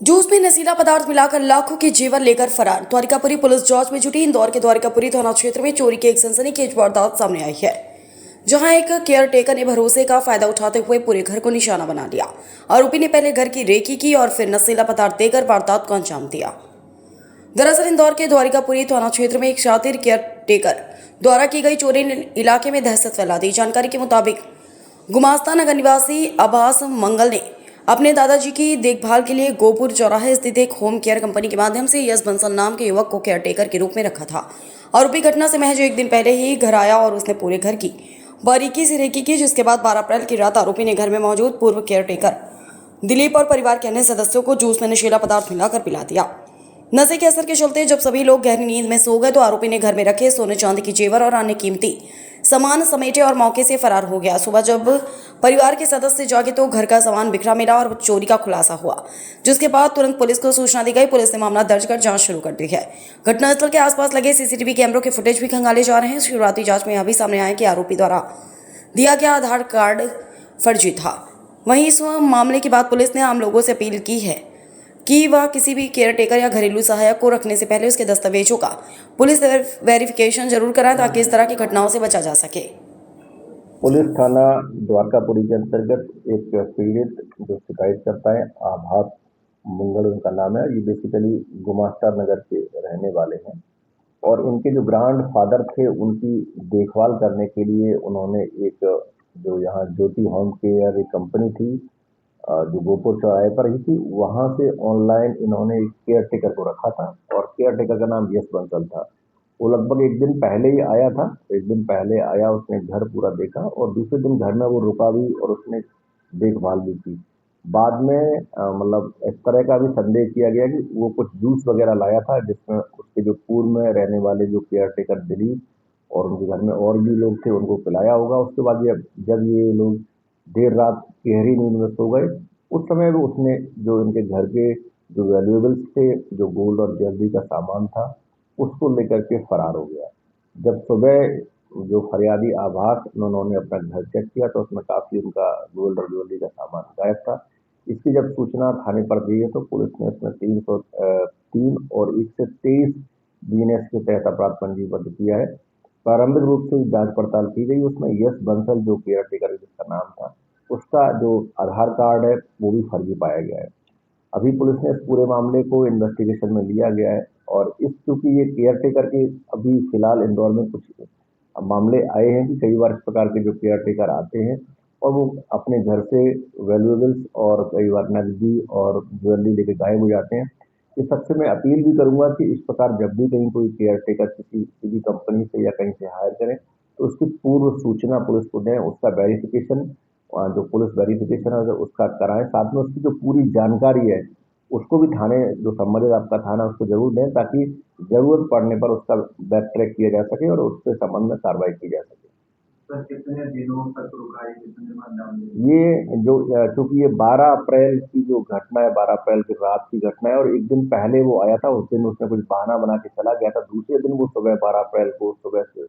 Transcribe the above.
Juice में नशीला पदार्थ मिलाकर लाखों के जेवर लेकर फरार। द्वारिकापुरी पुलिस जांच में जुटी। इंदौर के द्वारिकापुरी थाना क्षेत्र में चोरी की एक सनसनीखेज वारदात सामने आई है, जहां एक केयर टेकर ने भरोसे का फायदा उठाते हुए पूरे घर को निशाना बना लिया। आरोपी ने पहले घर की रेकी की और फिर नशीला पदार्थ देकर वारदात को अंजाम दिया। दरअसल इंदौर के द्वारिकापुरी थाना क्षेत्र में एक शातिर केयर टेकर द्वारा की गई चोरी ने इलाके में दहशत फैला दी। जानकारी के मुताबिक गुमास्ता नगर निवासी अब्बास मंगल ने अपने दादाजी की देखभाल के लिए गोपुर चौराहे स्थित एक होम केयर कंपनी के माध्यम से यश बंसल नाम के युवक को केयर टेकर के रूप में रखा था। आरोपी घटना से महज एक दिन पहले ही घर आया और उसने पूरे घर की बारीकी से रेकी की, जिसके बाद 12 अप्रैल की रात आरोपी ने घर में मौजूद पूर्व केयर टेकर दिलीप और परिवार के अन्य सदस्यों को जूस में नशीला पदार्थ मिलाकर पिला दिया। नशे के असर के चलते जब सभी लोग गहरी नींद में सो गए तो आरोपी ने घर में रखे सोने चांदी की जेवर और अन्य कीमती सामान समेटे और मौके से फरार हो गया। सुबह जब परिवार के सदस्य जागे तो घर का सामान बिखरा मिला और चोरी का खुलासा हुआ, जिसके बाद तुरंत पुलिस को सूचना दी गई। पुलिस ने मामला दर्ज कर जांच शुरू कर दी है। घटनास्थल के आसपास लगे सीसीटीवी कैमरों के फुटेज भी खंगाले जा रहे हैं। शुरुआती जांच में यह भी सामने आया कि आरोपी द्वारा दिया गया आधार कार्ड फर्जी था। वहीं इस मामले के बाद पुलिस ने आम लोगों से अपील की है कि वह किसी भी केयर टेकर या घरेलू सहायक को रखने से पहले उसके दस्तावेजों का पुलिस वेरिफिकेशन जरूर कराएं, ताकि इस तरह की घटनाओं से बचा जा सके। पुलिस थाना द्वारकापुरी के अंतर्गत एक पीड़ित जो शिकायत करता है, आभास मंगल उनका नाम है। ये बेसिकली गुमास्ता नगर के रहने वाले हैं और इनके जो ग्रैंड फादर थे उनकी देखभाल करने के लिए उन्होंने एक जो यहाँ ज्योति होम केयर एक कंपनी थी जो गोपुर चौराहे पर ही थी, वहाँ से ऑनलाइन इन्होंने एक केयर टेकर को रखा था और केयर टेकर का नाम यश बंसल था। वो लगभग एक दिन पहले ही आया था। एक दिन पहले आया, उसने घर पूरा देखा और दूसरे दिन घर में वो रुका भी और उसने देखभाल भी की। बाद में मतलब इस तरह का भी संदेह किया गया कि वो कुछ जूस वगैरह लाया था, जिसमें उसके जो पूर्व में रहने वाले जो केयर टेकर दिलीप और उनके घर में और भी लोग थे उनको पिलाया होगा। उसके बाद जब ये लोग देर रात गहरी नींद में सो गए, उस समय भी उसने जो इनके घर के जो वैल्यूएबल्स थे, जो गोल्ड और ज्वेलरी का सामान था, उसको लेकर के फरार हो गया। जब सुबह जो फरियादी आभास उन्होंने अपना घर चेक किया तो उसमें काफ़ी उनका गोल्ड और ज्वेलरी का सामान गायब था। इसकी जब सूचना थाने पर दी है तो पुलिस ने इसमें 303 और 1 से 23 बीएनएस के तहत अपराध पंजीबद्ध किया है। प्रारंभिक रूप से जांच पड़ताल की गई, उसमें यश बंसल जो केयर टेकर जिसका नाम था, उसका जो आधार कार्ड है वो भी फर्जी पाया गया है। अभी पुलिस ने इस पूरे मामले को इन्वेस्टिगेशन में लिया गया है और चूंकि ये केयर टेकर के अभी फिलहाल इंदौर में कुछ मामले आए हैं कि कई बार इस प्रकार के जो केयर टेकर आते हैं और वो अपने घर से वैल्यूएबल्स और कई बार नकदी और ज्वेलरी लेके गायब हो जाते हैं। इस सबसे मैं अपील भी करूंगा कि इस प्रकार जब भी कहीं कोई केयर टेकर किसी कंपनी से या कहीं से हायर करें तो उसकी पूर्व सूचना पुलिस को दें, उसका वेरिफिकेशन जो पुलिस वेरिफिकेशन है उसका कराएं, साथ में उसकी जो पूरी जानकारी है उसको भी थाने जो संबंधित आपका थाना उसको जरूर दें, ताकि जरूरत पड़ने पर उसका बैक ट्रैक किया जा सके और उसके संबंध में कार्रवाई की जा सके। सर कितने दिनों तक रुका है, कितने दिन अंजाम ये जो चूंकि ये 12 अप्रैल की जो घटना है, 12 अप्रैल की रात की घटना है और एक दिन पहले वो आया था, उस दिन उसने कुछ बहाना बना के चला गया था। दूसरे दिन वो सुबह 12 अप्रैल को सुबह से